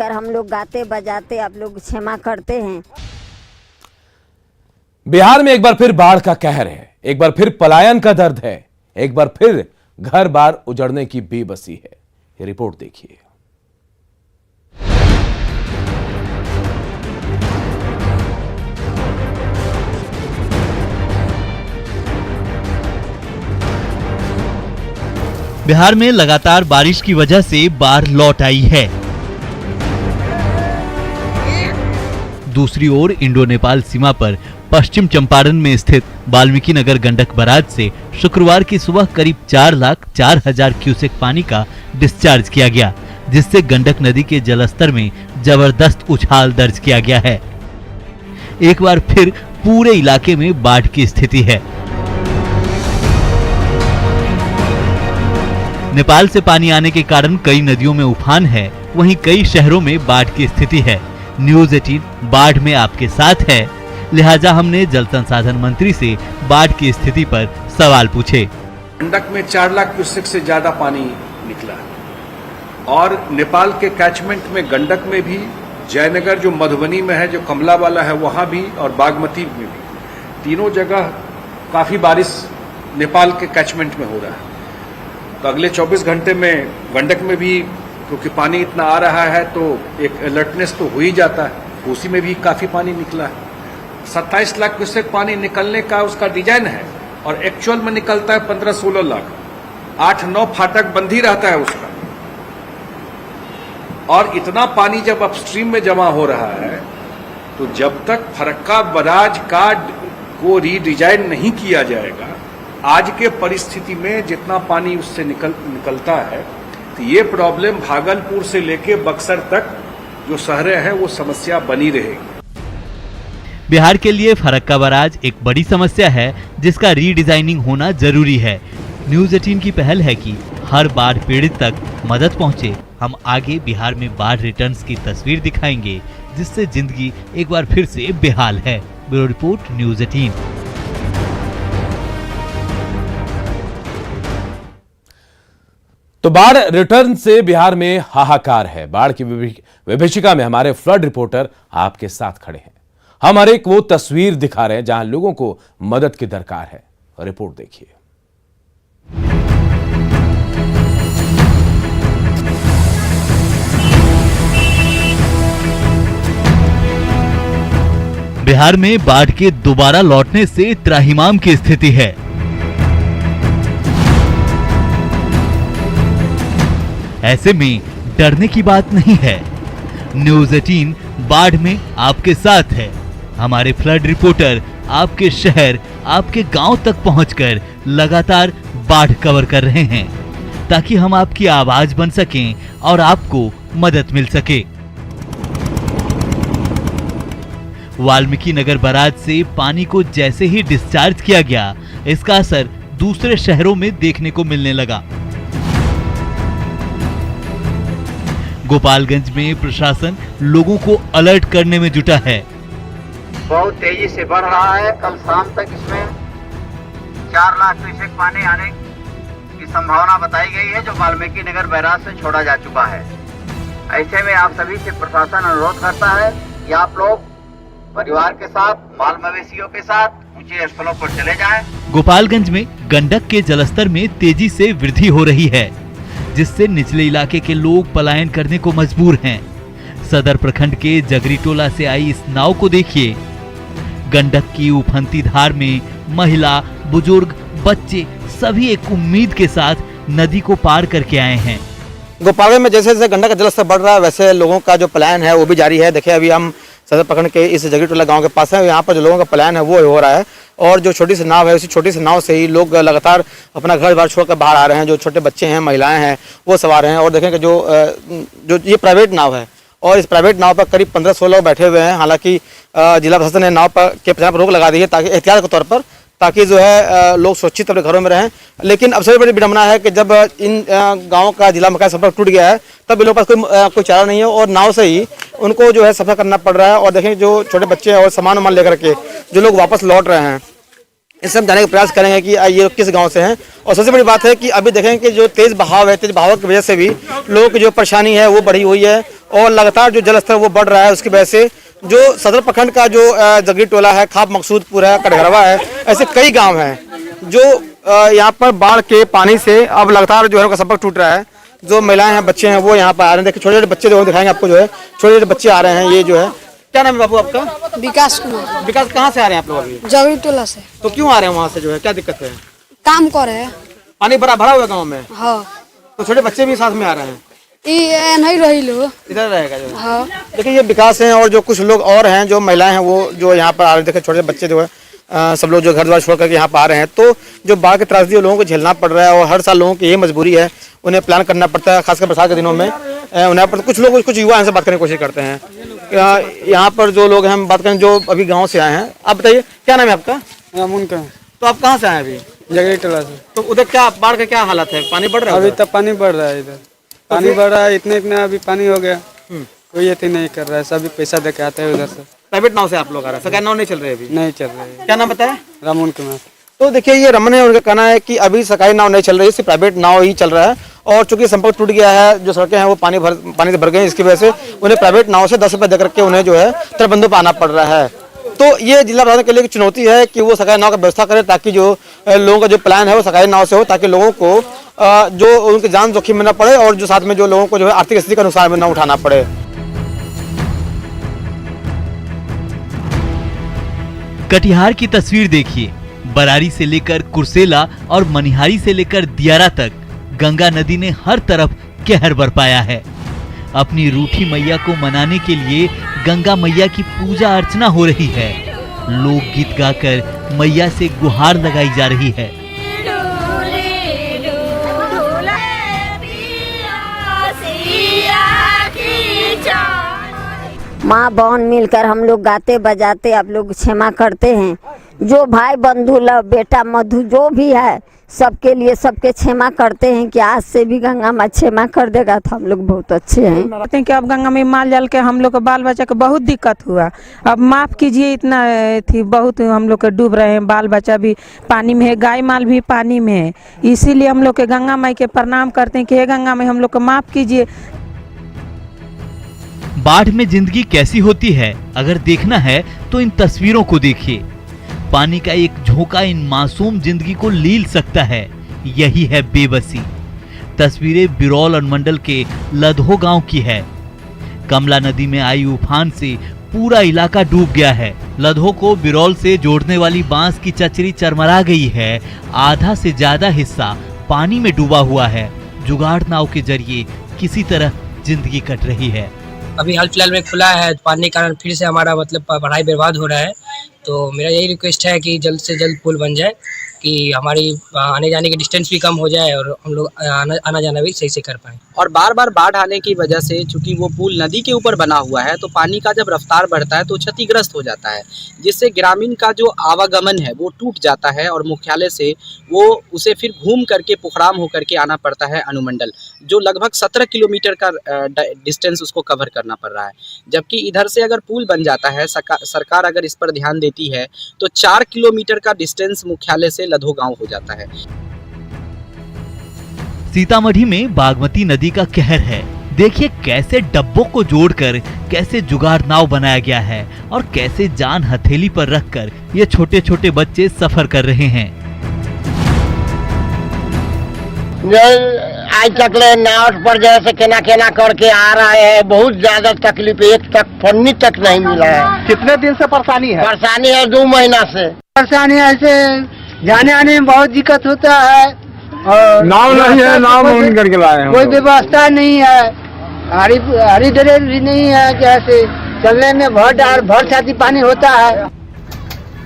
अगर हम लोग गाते बजाते आप लोग क्षमा करते हैं। बिहार में एक बार फिर बाढ़ का कहर है, एक बार फिर पलायन का दर्द है, एक बार फिर घर बार उजड़ने की बेबसी है। ये रिपोर्ट देखिए। बिहार में लगातार बारिश की वजह से बाढ़ लौट आई है। दूसरी ओर इंडो नेपाल सीमा पर पश्चिम चंपारण में स्थित वाल्मीकि नगर गंडक बराज से शुक्रवार की सुबह करीब 4,04,000 क्यूसेक पानी का डिस्चार्ज किया गया, जिससे गंडक नदी के जलस्तर में जबरदस्त उछाल दर्ज किया गया है। एक बार फिर पूरे इलाके में बाढ़ की स्थिति है। नेपाल से पानी आने के कारण कई नदियों में उफान है, वहीं कई शहरों में बाढ़ की स्थिति है। न्यूज़ 18 बाढ़ में आपके साथ है, लिहाजा हमने जल संसाधन मंत्री से बाढ़ की स्थिति पर सवाल पूछे। गंडक में 4 लाख क्यूसेक से ज्यादा पानी निकला है और नेपाल के कैचमेंट में गंडक में भी, जयनगर जो मधुबनी में है, जो कमला वाला है वहां भी, और बागमती में भी, तीनों जगह काफी बारिश नेपाल के कैचमेंट में हो रहा है। तो अगले 24 घंटे में गंडक में भी, क्योंकि पानी इतना आ रहा है तो एक अलर्टनेस तो हो ही जाता है, उसी में भी काफी पानी निकला है। 27 लाख क्यूसेक पानी निकलने का उसका डिजाइन है और एक्चुअल में निकलता है 15-16 लाख। 8-9 फाटक बंद ही रहता है उसका। और इतना पानी जब अपस्ट्रीम में जमा हो रहा है तो जब तक फरक्का बराज को रीडिजाइन नहीं किया जाएगा, आज के परिस्थिति में जितना पानी उससे निकलता है, तो ये प्रॉब्लम भागलपुर से लेके बक्सर तक जो शहरें हैं वो समस्या बनी रहेगी। बिहार के लिए फरक्का बराज एक बड़ी समस्या है, जिसका रीडिजाइनिंग होना जरूरी है। न्यूज़ 18 की पहल है कि हर बाढ़ पीड़ित तक मदद पहुंचे। हम आगे बिहार में बाढ़ रिटर्न्स की तस्वीर दिखाएंगे, जिससे जिंदगी एक बार फिर से बेहाल है। Bureau report, news 18। तो बाढ़ रिटर्न से बिहार में हाहाकार है। बाढ़ की विभीषिका में हमारे फ्लड रिपोर्टर आपके साथ खड़े हैं। हम हर एक वो तस्वीर दिखा रहे हैं जहां लोगों को मदद की दरकार है। रिपोर्ट देखिए। बिहार में बाढ़ के दोबारा लौटने से त्राहिमाम की स्थिति है। ऐसे में डरने की बात नहीं है। न्यूज़ 18 बाढ़ में आपके साथ है। हमारे फ्लड रिपोर्टर आपके शहर, आपके गांव तक पहुंचकर लगातार बाढ़ कवर कर रहे हैं, ताकि हम आपकी आवाज बन सकें और आपको मदद मिल सके। वाल्मीकि नगर बराज से पानी को जैसे ही डिस्चार्ज किया गया, इसका असर दूसरे शहरों में देखने को मिलने लगा। गोपालगंज में प्रशासन लोगों को अलर्ट करने में जुटा है। बहुत तेजी से बढ़ रहा है। कल शाम तक इसमें 4 लाख क्यूसेक पानी आने की संभावना बताई गई है, जो वाल्मीकि नगर बैराज से छोड़ा जा चुका है। ऐसे में आप सभी से प्रशासन अनुरोध करता है कि आप लोग परिवार के साथ, माल मवेशियों के साथ ऊंचे स्थलों पर चले जाएं। गोपालगंज में गंडक के जलस्तर में तेजी से वृद्धि हो रही है, जिससे निचले इलाके के लोग पलायन करने को मजबूर हैं। सदर प्रखंड के जगरी टोला से आई इस नाव को देखिए। गंडक की उफनती धार में महिला, बुजुर्ग, बच्चे सभी एक उम्मीद के साथ नदी को पार करके आए हैं। गोपालगंज में जैसे जैसे गंडक का जलस्तर बढ़ रहा है, वैसे लोगों का जो पलायन है वो भी जारी है। देखिए, अभी हम सदर प्रखंड के इस जगरी टोला गाँव के पास है। यहाँ पर जो लोगों का पलायन है वो हो रहा है, और जो छोटी सी नाव है, उसी छोटी सी नाव से ही लोग लगातार अपना घर बार छोड़कर बाहर आ रहे हैं। जो छोटे बच्चे हैं, महिलाएं हैं, वो सवार हैं। और देखें कि जो ये प्राइवेट नाव है, और इस प्राइवेट नाव पर करीब 15-16 लोग बैठे हुए हैं। हालांकि जिला प्रशासन ने नाव पर के प्रचार पर रोक लगा दी है, ताकि एहतियात के तौर पर, ताकि जो है लोग सुरक्षित अपने घरों में रहें। लेकिन अब सबसे बड़ी विडंबना है कि जब इन गाँव का जिला मुख्यालय संपर्क टूट गया है, तब इन लोगों के पास कोई चारा नहीं है, और नाव से ही उनको जो है सफर करना पड़ रहा है। और देखें, जो छोटे बच्चे और सामान वामान लेकर के जो लोग वापस लौट रहे हैं, इससे हम जानने का प्रयास करेंगे कि ये किस गांव से हैं। और सबसे बड़ी बात है कि अभी देखेंगे कि जो तेज बहाव है, तेज बहाव की वजह से भी लोगों की जो परेशानी है वो बढ़ी हुई है और लगातार जो जलस्तर वो बढ़ रहा है। उसकी वजह से जो सदर प्रखंड का जो जगरी टोला है, खाप मकसूदपुर है, कटघरवा है, ऐसे कई गाँव हैं जो यहाँ पर बाढ़ के पानी से अब लगातार जो है उनका संपर्क टूट रहा है। जो महिलाएं हैं, बच्चे हैं, वो यहाँ पर आ रहे हैं। देखिए छोटे छोटे बच्चे जो दिखाएंगे आपको, जो है छोटे छोटे बच्चे आ रहे हैं। ये जो है, क्या नाम है बाबू आपका? विकास कुमार। विकास, कहाँ से आ रहे हैं आप लोग अभी? जगरी टोला से। तो क्यों आ रहे हैं वहाँ से, जो है क्या दिक्कत है? काम कर रहे हैं। पानी भरा हुआ गाँव में? हाँ। तो छोटे बच्चे भी साथ में आ रहे हैं? ये नहीं रही लो, इधर रहेगा जो। हाँ। देखिए ये विकास हैं और जो कुछ लोग और हैं, जो महिलाएं हैं, वो जो यहाँ पर आ रहे हैं। देखिए छोटे बच्चे जो है सब लोग जो घर द्वार छोड़ करके यहाँ पर आ रहे हैं। तो जो बाढ़ की त्रासदी लोगों को झेलना पड़ रहा है और हर साल लोगों की ये मजबूरी है, उन्हें प्लान करना पड़ता है, खासकर बरसात के दिनों में उन्हें पर। कुछ लोग, कुछ युवा इनसे बात करने की कोशिश करते हैं। यहाँ पर जो लोग हैं, हम बात करें जो अभी गाँव से आए हैं। आप बताइए क्या नाम है आपका? रामून का। तो आप कहाँ से आए अभी? जगरी टोला से। तो उधर क्या बाढ़ का क्या हालत है? पानी बढ़ रहा है? अभी तक पानी बढ़ रहा है, इधर पानी बढ़ रहा है, इतना अभी पानी हो गया। कोई ये नहीं कर रहा है, सभी पैसा दे के आते हैं उधर से। प्राइवेट नाव से आप लोग आ रहे हैं? सरकारी नाव नहीं चल रही अभी? नहीं चल रही है। क्या नाम बताया? रामून कुमार। तो देखिए ये रमन है, उनका कहना है कि अभी सरकारी नाव नहीं चल रही, सिर्फ प्राइवेट नाव ही चल रहा है। और चूंकि संपर्क टूट गया है, जो सड़कें हैं वो पानी से भर गई, इसकी वजह से उन्हें प्राइवेट नाव से 10 रुपये देकर के उन्हें जो है तटबंधों पर आना पड़ रहा है। तो ये जिला प्रशासन के लिए एक चुनौती है कि वो सरकारी नाव का व्यवस्था करे, ताकि जो लोगों का जो प्लान है वो सरकारी नाव से हो, ताकि लोगों को जो उनकी जान जोखिम में न पड़े और जो साथ में जो लोगों को जो है आर्थिक स्थिति का नुकसान न उठाना पड़े। कटिहार की तस्वीर देखिए। बरारी से लेकर कुर्सेला और मनिहारी से लेकर दियारा तक गंगा नदी ने हर तरफ कहर बरपाया है। अपनी रूठी मैया को मनाने के लिए गंगा मैया की पूजा अर्चना हो रही है। लोकगीत गाकर मैया से गुहार लगाई जा रही है। माँ बहन मिलकर हम लोग गाते बजाते आप लोग क्षमा करते हैं। जो भाई बंधु बेटा मधु जो भी है, सबके लिए सबके क्षमा करते हैं कि आज से भी गंगा माँ क्षमा कर देगा तो हम लोग बहुत अच्छे हैं। कहते हैं कि अब गंगा में माल जल के हम लोग को बाल बच्चा को बहुत दिक्कत हुआ, अब माफ़ कीजिए, इतना थी बहुत हम लोग के डूब रहे हैं, बाल बच्चा भी पानी में है, गाय माल भी पानी में है। इसीलिए हम लोग के गंगा माई के प्रणाम करते हैं कि हे गंगा माई हम लोग को माफ़ कीजिए। बाढ़ में जिंदगी कैसी होती है अगर देखना है तो इन तस्वीरों को देखिए। पानी का एक झोंका इन मासूम जिंदगी को लील सकता है, यही है बेबसी। तस्वीरें बिरौल अनुमंडल के लधो गांव की है। कमला नदी में आई उफान से पूरा इलाका डूब गया है। लधो को बिरौल से जोड़ने वाली बांस की चचरी चरमरा गई है। आधा से ज्यादा हिस्सा पानी में डूबा हुआ है। जुगाड़ नाव के जरिए किसी तरह जिंदगी कट रही है। अभी हाल फिलहाल में खुला है, पानी के कारण फिर से हमारा मतलब पढ़ाई बर्बाद हो रहा है। तो मेरा यही रिक्वेस्ट है कि जल्द से जल्द पुल बन जाए, कि हमारी आने जाने की डिस्टेंस भी कम हो जाए और हम लोग आना जाना भी सही से कर पाएँ। और बार बार बाढ़ आने की वजह से चूंकि वो पुल नदी के ऊपर बना हुआ है, तो पानी का जब रफ्तार बढ़ता है तो क्षतिग्रस्त हो जाता है, जिससे ग्रामीण का जो आवागमन है वो टूट जाता है और मुख्यालय से वो उसे फिर घूम करके पोखराम होकर के आना पड़ता है अनुमंडल, जो लगभग 17 किलोमीटर का डिस्टेंस उसको कवर करना पड़ रहा है। जबकि इधर से अगर पुल बन जाता है, सरकार अगर इस पर ध्यान देती है, तो 4 किलोमीटर का डिस्टेंस मुख्यालय से लधो गांव हो जाता है। सीतामढ़ी में बागमती नदी का कहर है। देखिए कैसे डब्बों को जोड़कर कैसे जुगाड़ नाव बनाया गया है और कैसे जान हथेली पर रखकर ये छोटे छोटे बच्चे सफर कर रहे हैं। आज तक ले नाव पर जैसे केना केना करके आ रहे हैं, बहुत ज्यादा तकलीफ, एक तक पन्नी तक नहीं मिला है। कितने दिन से परेशानी है? परेशानी है 2 महीना से। परेशानी ऐसे जाने आने में बहुत दिक्कत होता है और नाव नहीं है, नाव फोन करके लाए हैं। कोई व्यवस्था नहीं है, हरी ड्रेन भी नहीं है, जैसे चलने में भर छाती पानी होता है।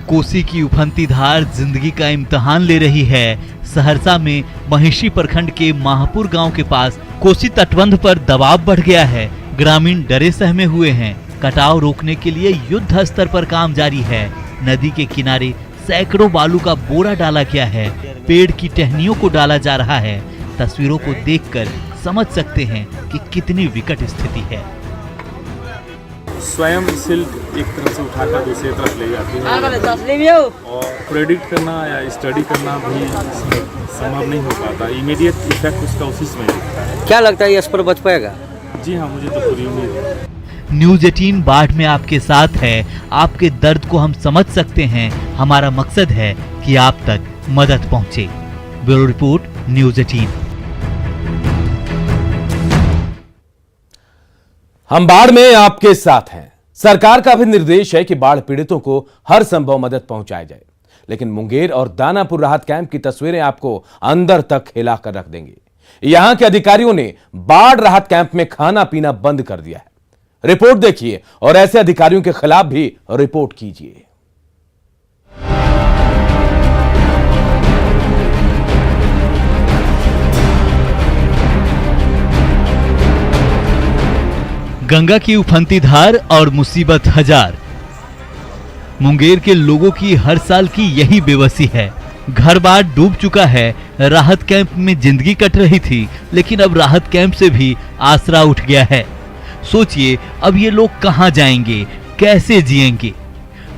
कोसी की उफनती धार जिंदगी का इम्तिहान ले रही है। सहरसा में महिषी प्रखंड के माहपुर गांव के पास कोसी तटबंध पर दबाव बढ़ गया है। ग्रामीण डरे सहमे हुए हैं। कटाव रोकने के लिए युद्ध स्तर पर काम जारी है। नदी के किनारे सैकड़ों बालू का बोरा डाला गया है। पेड़ की टहनियों को डाला जा रहा है। तस्वीरों को देखकर समझ सकते हैं कि कितनी विकट स्थिति है। स्वयं सिल्ट एक तरफ से उठाकर दूसरी तरफ ले जाती है और प्रेडिक्ट करना या स्टडी करना भी संभव नहीं हो पाता। इमीडिएट इफेक्ट उसका उसी समय दिखता है। क्या लगता है इस पर बच पाएगा? जी हाँ, मुझे तो पूरी उम्मीद है। न्यूज 18 बाढ़ में आपके साथ है। आपके दर्द को हम समझ सकते हैं। हमारा मकसद है कि आप तक मदद पहुंचे। Bureau report, news 18। हम बाढ़ में आपके साथ हैं। सरकार का भी निर्देश है कि बाढ़ पीड़ितों को हर संभव मदद पहुंचाई जाए, लेकिन मुंगेर और दानापुर राहत कैंप की तस्वीरें आपको अंदर तक हिला कर रख देंगी। यहां के अधिकारियों ने बाढ़ राहत कैंप में खाना पीना बंद कर दिया है। रिपोर्ट देखिए और ऐसे अधिकारियों के खिलाफ भी रिपोर्ट कीजिए। गंगा की उफनती धार और मुसीबत हजार। मुंगेर के लोगों की हर साल की यही बेबसी है। घर बार डूब चुका है। राहत कैंप में जिंदगी कट रही थी, लेकिन अब राहत कैंप से भी आसरा उठ गया है। सोचिए, अब ये लोग कहां जाएंगे, कैसे जिएंगे?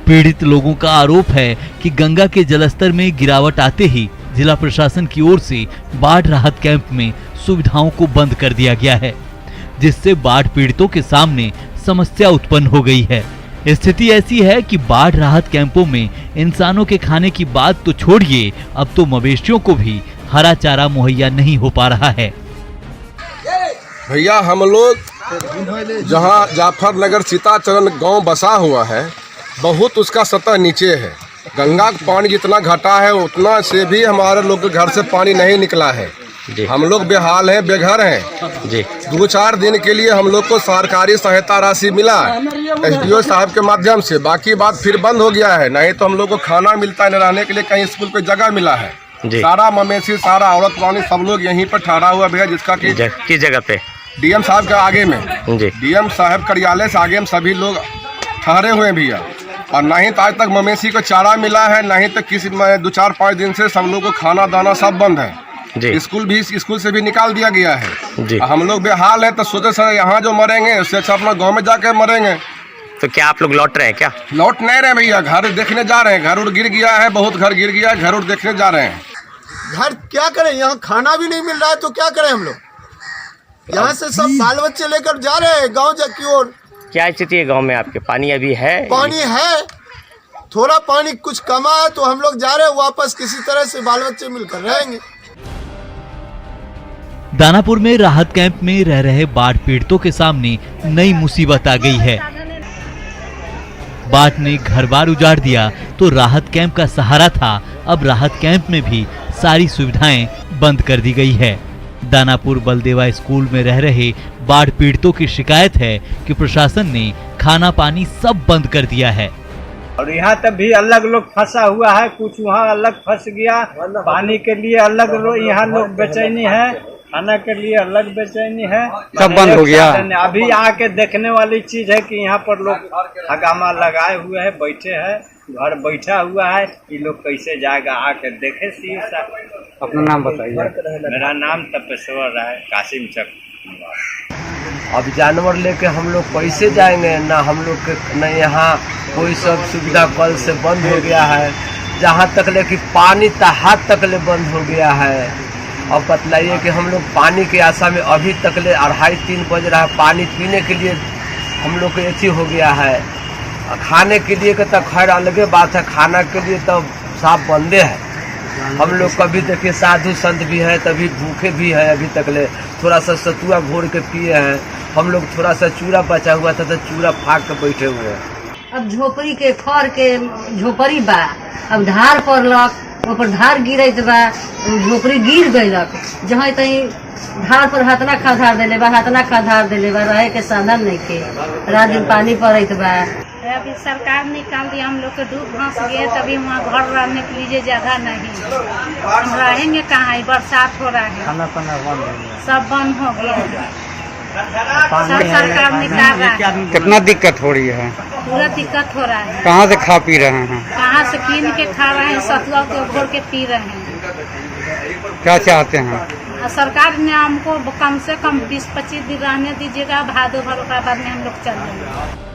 पीड़ित लोगों का आरोप है कि गंगा के जलस्तर में गिरावट आते ही जिला प्रशासन की ओर से बाढ़ राहत कैंप में सुविधाओं को बंद कर दिया गया है, जिससे बाढ़ पीड़ितों के सामने समस्या उत्पन्न हो गई है। स्थिति ऐसी है कि बाढ़ राहत कैंपों में इंसानों के खाने की बात तो छोड़िए, अब तो मवेशियों को भी हरा चारा मुहैया नहीं हो पा रहा है। भैया, हम लोग जहाँ जाफरनगर सीताचरण गांव बसा हुआ है, बहुत उसका सतह नीचे है। गंगा का पानी जितना घटा है उतना से भी हमारे लोग के घर से पानी नहीं निकला है। हम लोग बेहाल हैं, बेघर हैं जी। 2-4 दिन के लिए हम लोग को सरकारी सहायता राशि मिला SDO साहब के माध्यम से, बाकी बात फिर बंद हो गया है। नहीं तो हम लोग को खाना मिलता है, रहने के लिए कहीं स्कूल पे जगह मिला है। सारा मवेशी, सारा औरत पानी सब लोग यहीं पर ठहरा हुआ भैया। जिसका किस जगह पे? DM साहब के आगे में, DM साहब कार्यालय से आगे में सभी लोग ठहरे हुए हैं भैया। और नहीं तो आज तक मवेशी को चारा मिला है, नहीं तो किसी 2-4-5 दिन से सब लोग को खाना दाना सब बंद है। स्कूल से भी निकाल दिया गया है। हम लोग बेहाल है, तो सोचे सर यहाँ जो मरेंगे उससे अच्छा अपना गाँव में जाकर मरेंगे। तो क्या आप लोग लौट रहे हैं? क्या लौट नहीं रहे भैया, घर देखने जा रहे हैं। घर उड़ गिर गया है, बहुत घर गिर गया है, घर उड़ देखने जा रहे हैं। घर क्या करें, यहाँ खाना भी नहीं मिल रहा है, तो क्या करें हम लोग? यहाँ से सब बाल बच्चे लेकर जा रहे हैं गाँव की ओर। क्या स्थिति है गाँव में आपके? पानी अभी है? पानी है, थोड़ा पानी कुछ कमा है, तो हम लोग जा रहे हैं वापस। किसी तरह से बाल बच्चे मिलकर रहेंगे। दानापुर में राहत कैंप में रह रहे बाढ़ पीड़ितों के सामने नई मुसीबत आ गई है। बाढ़ ने घर बार उजाड़ दिया तो राहत कैंप का सहारा था, अब राहत कैंप में भी सारी सुविधाएं बंद कर दी गई है। दानापुर बलदेवा स्कूल में रह रहे बाढ़ पीड़ितों की शिकायत है कि प्रशासन ने खाना पानी सब बंद कर दिया है। और यहाँ तक भी अलग लोग फंसा हुआ है, कुछ वहाँ अलग फंस गया। पानी के लिए अलग यहाँ लोग बेचैनी है, खाना के लिए अलग बेचैनी है, सब बंद हो गया। अभी आके देखने वाली चीज है कि यहाँ पर लोग हगामा लगाए हुए हैं, बैठे हैं, घर बैठा हुआ है। ये लोग कैसे जाएगा, आके देखे। अपना नाम बताइए। मेरा नाम तपेश्वर राय, कासिम चक। अब जानवर लेके हम लोग कैसे जाएंगे? ना हम लोग के न यहाँ कोई सब सुविधा कल से बंद हो गया है। जहाँ तक ले कि पानी हाथ तक ले बंद हो गया है। अब बतलाइए कि हम लोग पानी के आशा में अभी तक ले 2:30-3 बज रहा है। पानी पीने के लिए हम लोग को अथी हो गया है। खाने के लिए तो खैर अलगे बात है, खाना के लिए तो साफ बंदे है। हम लोग कभी देखिए साधु संत भी है, तभी भूखे भी है। अभी तक ले थोड़ा सा सतुआ घोर के पिए हैं। हम लोग थोड़ा सा चूड़ा बचा हुआ था तो चूड़ा फाक के बैठे हुए हैं। अब झोपड़ी के खर के झोपड़ी बा, अब धार पड़लक, ऊपर धार गिरत बा, झोपड़ी गिर गईलक। जहाँ तही धार पर हाथना खाधार देले बा, हाथना खाधार देले बा, रहे के साधन नहीं के, रात दिन पानी पड़त बा। अभी सरकार निकाल दिया, हम लोग के डूब धंस गए, तभी वहाँ घर रहने के लिए जगह नहीं। हम रहेंगे कहाँ? बरसात हो रहा है, खाना पाना बंद हो गया, सब बंद हो गया। सब सरकार निकाल रहा है। कितना दिक्कत हो रही है? पूरा दिक्कत हो रहा है। कहाँ से खा पी रहे हैं? कहाँ से कीन के खा रहे हैं, सतुआ को घोर के पी रहे हैं। क्या चाहते हैं? सरकार ने हमको कम से कम 20-25 दिन रहने दीजिएगा, भादो भर, बाद में हम लोग चल जाएंगे।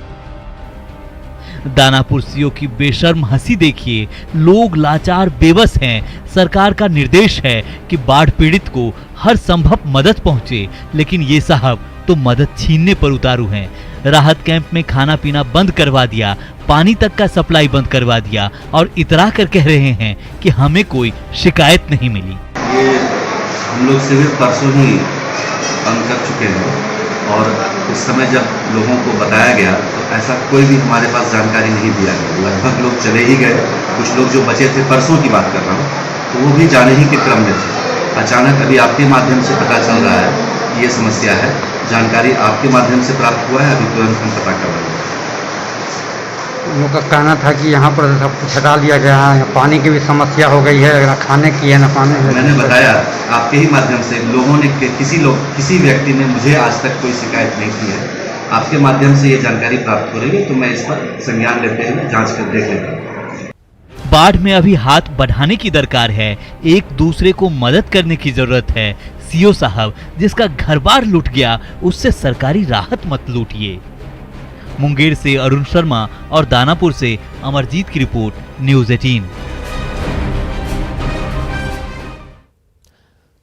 दानापुर सीओ की बेशर्म हंसी देखिए, लोग लाचार बेबस हैं। सरकार का निर्देश है कि बाढ़ पीड़ित को हर संभव मदद पहुंचे, लेकिन ये साहब तो मदद छीनने पर उतारू हैं। राहत कैंप में खाना पीना बंद करवा दिया, पानी तक का सप्लाई बंद करवा दिया और इतरा कर कह रहे हैं कि हमें कोई शिकायत नहीं मिली। ये हम लोग सिर्फ परसों ही बंद कर चुके हैं और उस समय जब लोगों को बताया गया तो ऐसा कोई भी हमारे पास जानकारी नहीं दिया गया। लगभग लोग चले ही गए, कुछ लोग जो बचे थे, परसों की बात कर रहा हूँ, तो वो भी जाने ही के क्रम में थे। अचानक अभी आपके माध्यम से पता चल रहा है कि ये समस्या है, जानकारी आपके माध्यम से प्राप्त हुआ है, अभी तुरंत हम पता कर रहे हैं। उनका कहना था कि यहाँ पर सब कुछ हटा लिया गया है, पानी की भी समस्या हो गई है, ना खाने की है ना पानी है। मैंने बताया आपके ही माध्यम से, लोगों ने किसी व्यक्ति ने मुझे आज तक कोई शिकायत नहीं की है। आपके माध्यम से ये जानकारी प्राप्त हो रही है, तो मैं इस पर संज्ञान लेते हुए जांच कर देख लेता हूँ। बाढ़ में अभी हाथ बढ़ाने की दरकार है, एक दूसरे को मदद करने की जरूरत है। सीओ साहब, जिसका घर बार लूट गया उससे सरकारी राहत मत लूटिए। मुंगेर से अरुण शर्मा और दानापुर से अमरजीत की रिपोर्ट, न्यूज़ 18।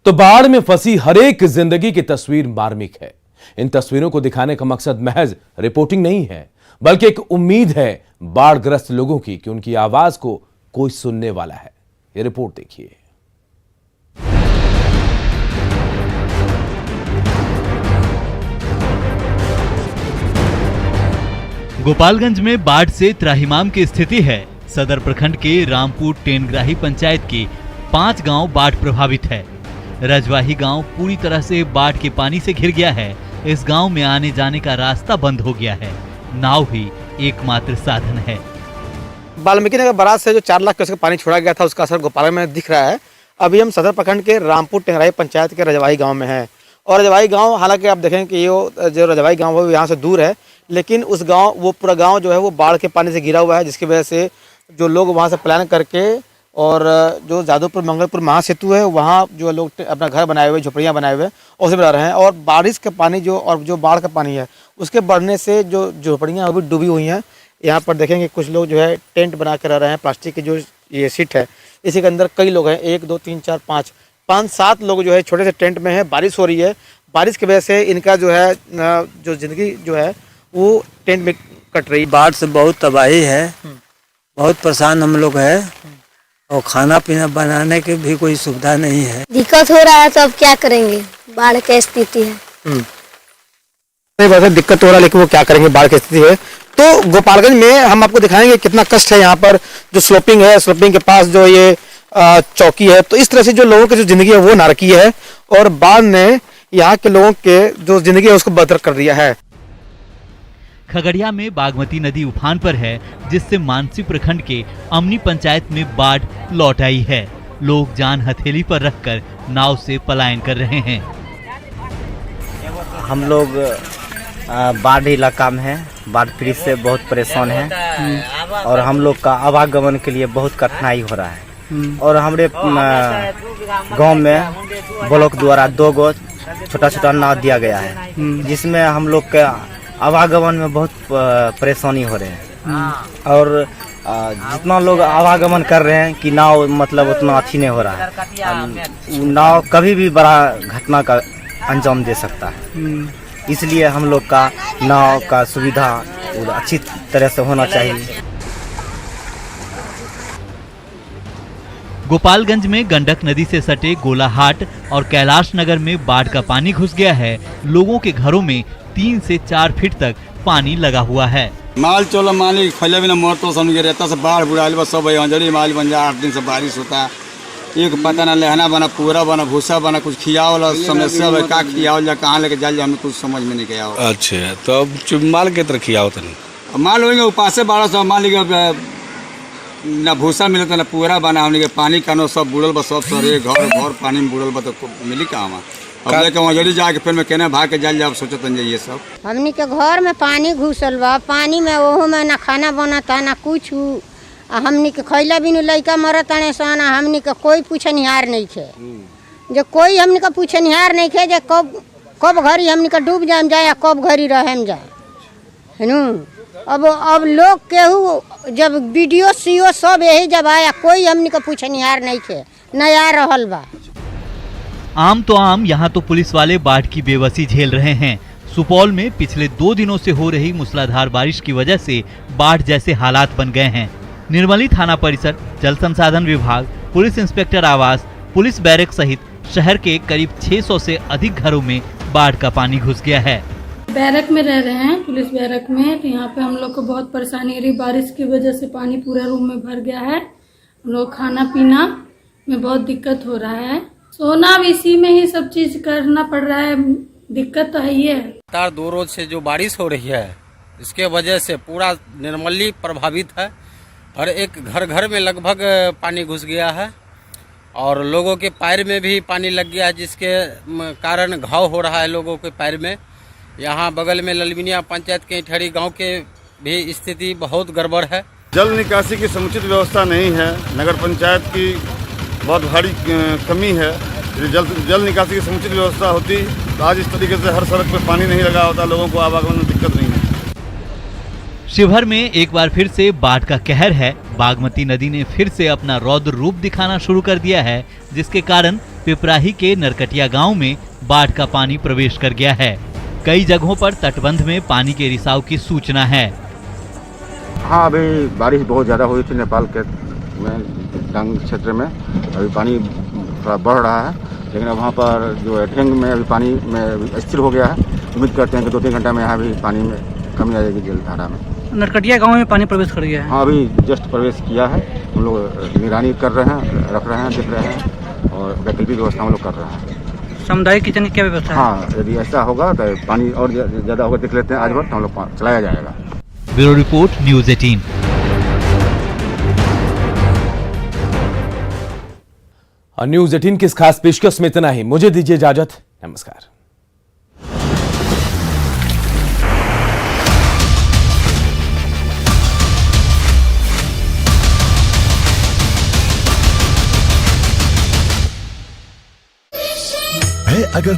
तो बाढ़ में फंसी हर एक जिंदगी की तस्वीर मार्मिक है। इन तस्वीरों को दिखाने का मकसद महज रिपोर्टिंग नहीं है, बल्कि एक उम्मीद है बाढ़ग्रस्त लोगों की कि उनकी आवाज को कोई सुनने वाला है। ये रिपोर्ट देखिए। गोपालगंज में बाढ़ से त्राहिमाम की स्थिति है। सदर प्रखंड के रामपुर टेनग्राही पंचायत के 5 गांव बाढ़ प्रभावित है। रजवाही गांव पूरी तरह से बाढ़ के पानी से घिर गया है। इस गांव में आने जाने का रास्ता बंद हो गया है, नाव ही एकमात्र साधन है। वाल्मीकि नगर बराज से जो 4 लाख क्यूसेक पानी छोड़ा गया था, उसका असर गोपालगंज में दिख रहा है। अभी हम सदर प्रखंड के रामपुर टेंगराही पंचायत के रजवाही गांव में हैं और रजवाही गांव, हालांकि आप देखें कि ये जो रजवाही गांव है वो यहाँ से दूर है, लेकिन उस गांव, वो पूरा गांव जो है वो बाढ़ के पानी से घिरा हुआ है, जिसकी वजह से जो लोग वहाँ से प्लान करके और जो जादवपुर मंगलपुर महासेतु है वहाँ जो लोग अपना घर बनाए हुए, झोपड़ियाँ बनाए हुए उसे बना रहे हैं। और बारिश का पानी जो बाढ़ का पानी है उसके बढ़ने से जो झोपड़ियाँ अभी डूबी हुई हैं। यहाँ पर देखेंगे कुछ लोग जो है टेंट बना कर रह रहे हैं, प्लास्टिक की जो ये सीट है इसी के अंदर कई लोग हैं, 1 2 3 4 5 लोग जो है छोटे से टेंट में है। बारिश हो रही है, बारिश की वजह से इनका जो है जो जिंदगी जो है वो टेंट में कट रही। बाढ़ से बहुत तबाही है, बहुत परेशान हम लोग है और खाना पीना बनाने की भी कोई सुविधा नहीं है। दिक्कत हो रहा है तो अब क्या करेंगे, बाढ़ की स्थिति है। वैसे दिक्कत हो रहा है, लेकिन वो क्या करेंगे, बाढ़ की स्थिति है। तो गोपालगंज में हम आपको दिखाएंगे कितना कष्ट है। यहाँ पर जो स्लोपिंग है, स्लोपिंग के पास जो ये चौकी है, तो इस तरह से जो लोगों की जो जिंदगी है वो नारकी है और बाढ़ ने यहाँ के लोगों के जो जिंदगी है उसको बदतर कर दिया है। खगड़िया में बागमती नदी उफान पर है, जिससे मानसी प्रखंड के अमनी पंचायत में बाढ़ लौट आई है। लोग जान हथेली पर रखकर नाव से पलायन कर रहे हैं। हम लोग बाढ़ इलाका में हैं, बाढ़ पीड़ित से बहुत परेशान हैं और हम लोग का आवागमन के लिए बहुत कठिनाई हो रहा है। और हमारे गांव में ब्लॉक द्वारा 2 गो छोटा नाव दिया गया है, जिसमें हम लोग के आवागमन में बहुत परेशानी हो रहे हैं। और जितना लोग आवागमन कर रहे हैं कि नाव मतलब उतना अच्छी नहीं हो रहा है। नाव कभी भी बड़ा घटना का अंजाम दे सकता है, इसलिए हम लोग का नाव का सुविधा अच्छी तरह से होना चाहिए। गोपालगंज में गंडक नदी से सटे गोलाहाट और कैलाश नगर में बाढ़ का पानी घुस गया है। लोगों के घरों में 3 से 4 फीट तक पानी लगा हुआ है। माल चोला माली फैले बिना मोर तो समझ रहता से बाढ़ बुढ़ाल बस सब अंजड़ी माल बन जाए। 8 दिन से बारिश होता है, एक पता ना लहना बना, पूरा बना, भूसा बना, कुछ खियाव वाला समस्या है, का खियावल जा, कहाँ लेके जाल जा, हमें कुछ समझ में नहीं गया। अच्छा, तो अब माल के तरह खियाव तनी माल होंगे उपासे 1200 मान लीजिए ना भूसा मिलता ना पूरा बना, हमने पानी कानो सब बुड़ल बस, सब सर घर पानी में बुड़ल बा, तो मिली कहाँ अब लेके वजड़ी जाके फिर मैं कहने भाग के जाल जाओ सोचत ये सब। हमनी के घर में पानी घुसल बा, पानी में ओहो में ना खाना बनता ना कुछ। हमनी के खैला बिनु लइका मरत आने सन, हमनी के कोई पूछनिहार नहीं थे। जो कोई हमनी का पूछनिहार नहीं थे, जो कब घड़ी हमनी का डूब जाए या कब घड़ी रहे जाए है। अब लोग केहू जब वीडियो सीओ सब यही जब आया, कोई हमनी को पूछनिहार नहीं थे, न आ रहल बा। आम तो आम, यहाँ तो पुलिस वाले बाढ़ की बेबसी झेल रहे हैं। सुपौल में पिछले 2 दिनों से हो रही मूसलाधार बारिश की वजह से बाढ़ जैसे हालात बन गए हैं। निर्मली थाना परिसर, जल संसाधन विभाग, पुलिस इंस्पेक्टर आवास, पुलिस बैरक सहित शहर के करीब 600 से अधिक घरों में बाढ़ का पानी घुस गया है। बैरक में रह रहे हैं, पुलिस बैरक में, तो यहाँ पे हम लोग को बहुत परेशानी हो रही। बारिश की वजह से पानी पूरा रूम में भर गया है। हम लोग खाना पीना में बहुत दिक्कत हो रहा है। सोना भी इसी में ही सब चीज करना पड़ रहा है, दिक्कत तो है ही है। लगातार 2 रोज से जो बारिश हो रही है, इसके वजह से पूरा निर्मली प्रभावित है और एक घर घर में लगभग पानी घुस गया है और लोगों के पैर में भी पानी लग गया है, जिसके कारण घाव हो रहा है लोगों के पैर में। यहाँ बगल में ललमिनिया पंचायत के इठड़ी गांव के भी स्थिति बहुत गड़बड़ है। जल निकासी की समुचित व्यवस्था नहीं है, नगर पंचायत की बहुत भारी कमी है। यदि जल निकासी की समुचित व्यवस्था होती तो आज इस तरीके से हर सड़क पर पानी नहीं लगा होता, लोगों को आवागमन में दिक्कत नहीं है। शिवहर में एक बार फिर से बाढ़ का कहर है। बागमती नदी ने फिर से अपना रौद्र रूप दिखाना शुरू कर दिया है, जिसके कारण पिपराही के नरकटिया गांव में बाढ़ का पानी प्रवेश कर गया है। कई जगहों पर तटबंध में पानी के रिसाव की सूचना है। हाँ, अभी बारिश बहुत ज़्यादा हुई थी नेपाल के डांग क्षेत्र में, अभी पानी थोड़ा बढ़ रहा है, लेकिन अब वहाँ पर जो एठेंग में अभी पानी में स्थिर हो गया है। उम्मीद करते हैं कि 2-3 घंटा में यहाँ भी पानी में कमी आ जाएगी जलधारा में। नरकटिया गांव में पानी प्रवेश कर गया है। हाँ, अभी जस्ट प्रवेश किया है। हम लोग निगरानी कर रहे हैं, रख रहे हैं, देख रहे हैं और वैकल्पिक व्यवस्था हम लोग कर रहे हैं। सामुदायिक किचन की क्या व्यवस्था है? हाँ, यदि ऐसा होगा तो पानी और ज़्यादा होगा, देख लेते हैं आज भर, तो हम लोग चलाया जाएगा। Bureau report, news 18। और न्यूज़ 18 की इस खास पेशकश में इतना ही। मुझे दीजिए इजाजत, नमस्कार। अगर